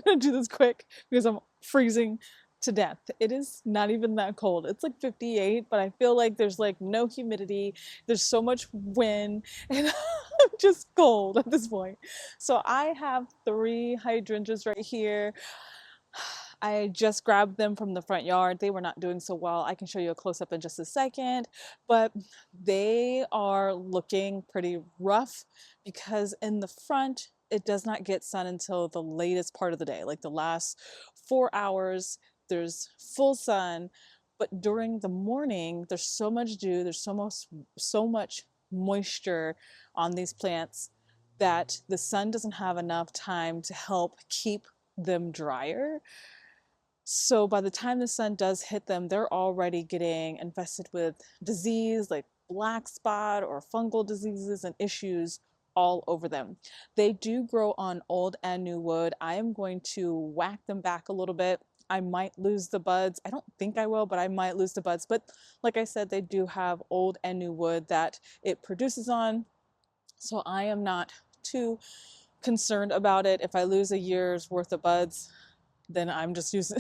gonna do this quick because I'm freezing to death. It is not even that cold. It's like 58, but I feel like there's like no humidity. There's so much wind, and I'm just cold at this point. So I have three hydrangeas right here. I just grabbed them from the front yard. They were not doing so well. I can show you a close up in just a second, but they are looking pretty rough because in the front, it does not get sun until the latest part of the day, like the last 4 hours. There's full sun, but during the morning, there's so much dew, there's so much moisture on these plants that the sun doesn't have enough time to help keep them drier. So by the time the sun does hit them, they're already getting infested with disease like black spot or fungal diseases and issues all over them. They do grow on old and new wood. I am going to whack them back a little bit. I might lose the buds. I don't think I will, but I might lose the buds. But like I said, they do have old and new wood that it produces on. So I am not too concerned about it. If I lose a year's worth of buds, then I'm just losing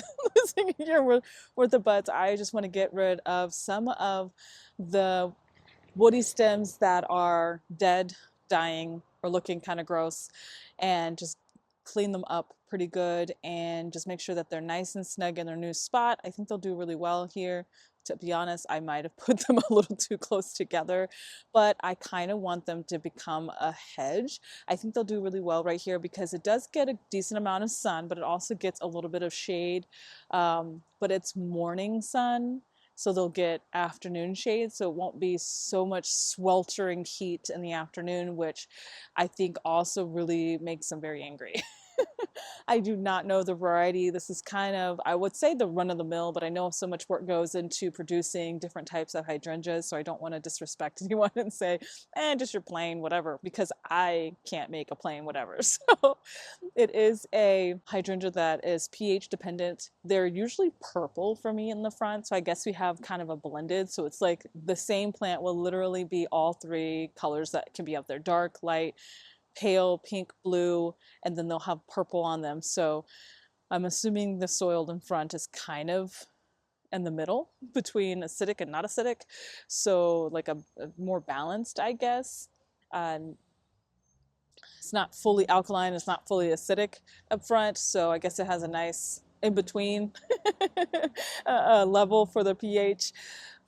a year worth of buds. I just want to get rid of some of the woody stems that are dead, dying, or looking kind of gross, and just clean them up pretty good and just make sure that they're nice and snug in their new spot. I think they'll do really well here. To be honest, I might have put them a little too close together, but I kind of want them to become a hedge. I think they'll do really well right here because it does get a decent amount of sun, but it also gets a little bit of shade. But it's morning sun, so they'll get afternoon shade, so it won't be so much sweltering heat in the afternoon, which I think also really makes them very angry. I do not know the variety. This is kind of, I would say, the run of the mill, but I know so much work goes into producing different types of hydrangeas, so I don't want to disrespect anyone and say, just your plain whatever, because I can't make a plain whatever. So it is a hydrangea that is pH dependent. They're usually purple for me in the front, so I guess we have kind of a blended. So it's like the same plant will literally be all three colors that can be out there: dark, light, pale, pink, blue, and then they'll have purple on them. So I'm assuming the soil in front is kind of in the middle between acidic and not acidic. So like a more balanced, I guess. And it's not fully alkaline, it's not fully acidic up front. So I guess it has a nice in between level for the pH.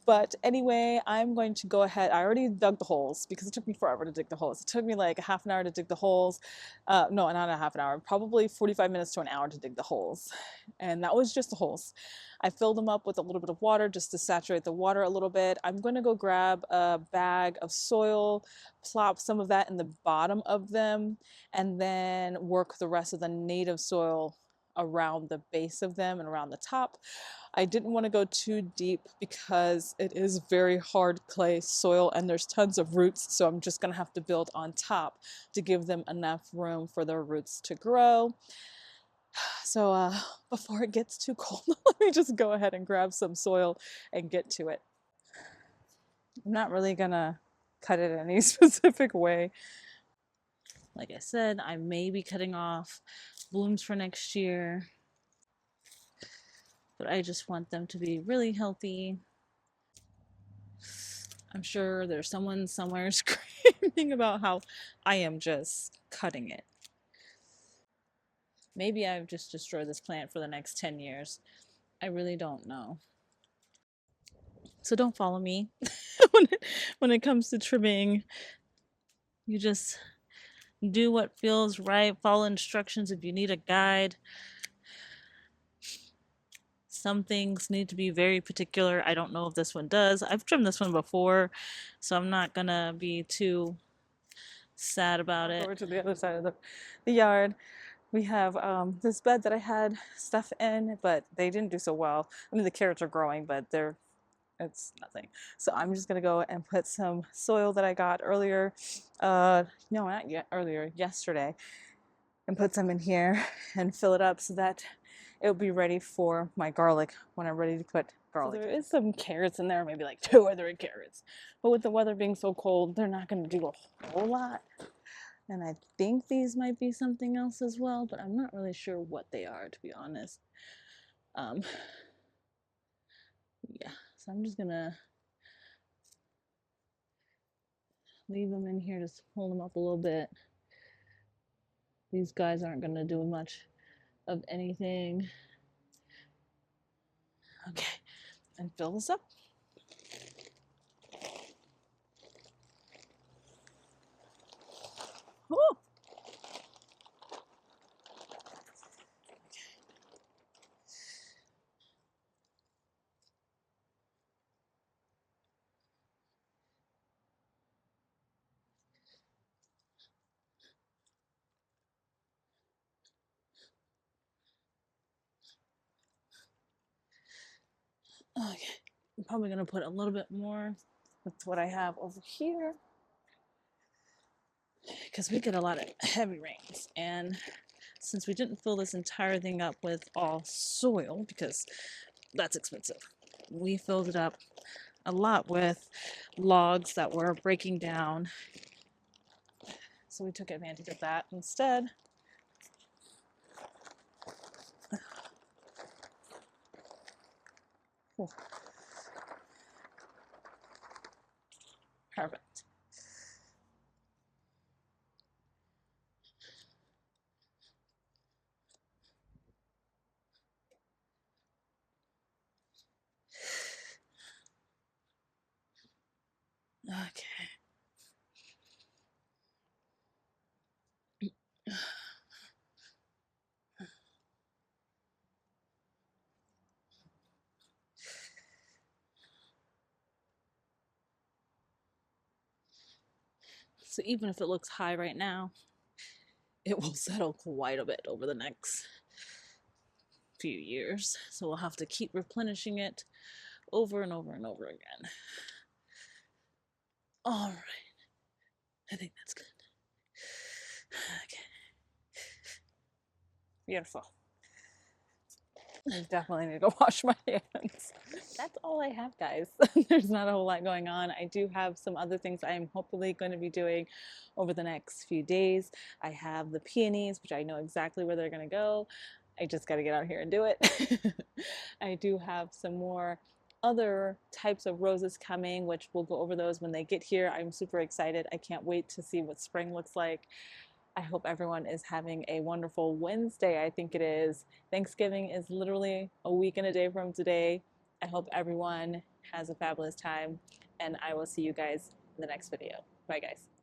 But anyway, I'm going to go ahead. I already dug the holes because it took me forever to dig the holes. It took me like a half an hour to dig the holes. No, not a half an hour, probably 45 minutes to an hour to dig the holes. And that was just the holes. I filled them up with a little bit of water just to saturate the water a little bit. I'm going to go grab a bag of soil, plop some of that in the bottom of them, and then work the rest of the native soil around the base of them and around the top. I didn't want to go too deep because it is very hard clay soil and there's tons of roots, so I'm just going to have to build on top to give them enough room for their roots to grow. So before it gets too cold, let me just go ahead and grab some soil and get to it. I'm not really going to cut it any specific way. Like I said, I may be cutting off blooms for next year, but I just want them to be really healthy. I'm sure there's someone somewhere screaming about how I am just cutting it. Maybe I've just destroyed this plant for the next 10 years. I really don't know. So don't follow me when it comes to trimming. You just do what feels right, follow instructions if you need a guide. Some things need to be very particular. I don't know if this one does. I've trimmed this one before, so I'm not gonna be too sad about it. Over to the other side of the yard. We have this bed that I had stuff in, but they didn't do so well. I mean, the carrots are growing, but it's nothing. So I'm just gonna go and put some soil that I got earlier, no, not yet, earlier, yesterday, and put some in here and fill it up so that it'll be ready for my garlic when I'm ready to put garlic. So there is some carrots in there, maybe like 2 or 3 carrots. But with the weather being so cold, they're not gonna do a whole lot. And I think these might be something else as well, but I'm not really sure what they are, to be honest. Um, yeah, so I'm just gonna leave them in here, just hold them up a little bit. These guys aren't gonna do much of anything. Okay, and fill this up. Oh, okay. I'm probably gonna put a little bit more. That's what I have over here, because we get a lot of heavy rains, and since we didn't fill this entire thing up with all soil, because that's expensive, we filled it up a lot with logs that were breaking down. So we took advantage of that instead. Ooh, perfect. Okay. So even if it looks high right now, it will settle quite a bit over the next few years. So we'll have to keep replenishing it over and over and over again. All right. I think that's good. Okay. Beautiful. I definitely need to go wash my hands. That's all I have, guys. There's not a whole lot going on. I do have some other things I'm hopefully going to be doing over the next few days. I have the peonies, which I know exactly where they're going to go. I just got to get out here and do it. I do have some more other types of roses coming, which we'll go over those when they get here. I'm super excited. I can't wait to see what spring looks like. I hope everyone is having a wonderful Wednesday. I think it is. Thanksgiving is literally a week and a day from today. I hope everyone has a fabulous time, and I will see you guys in the next video. Bye, guys.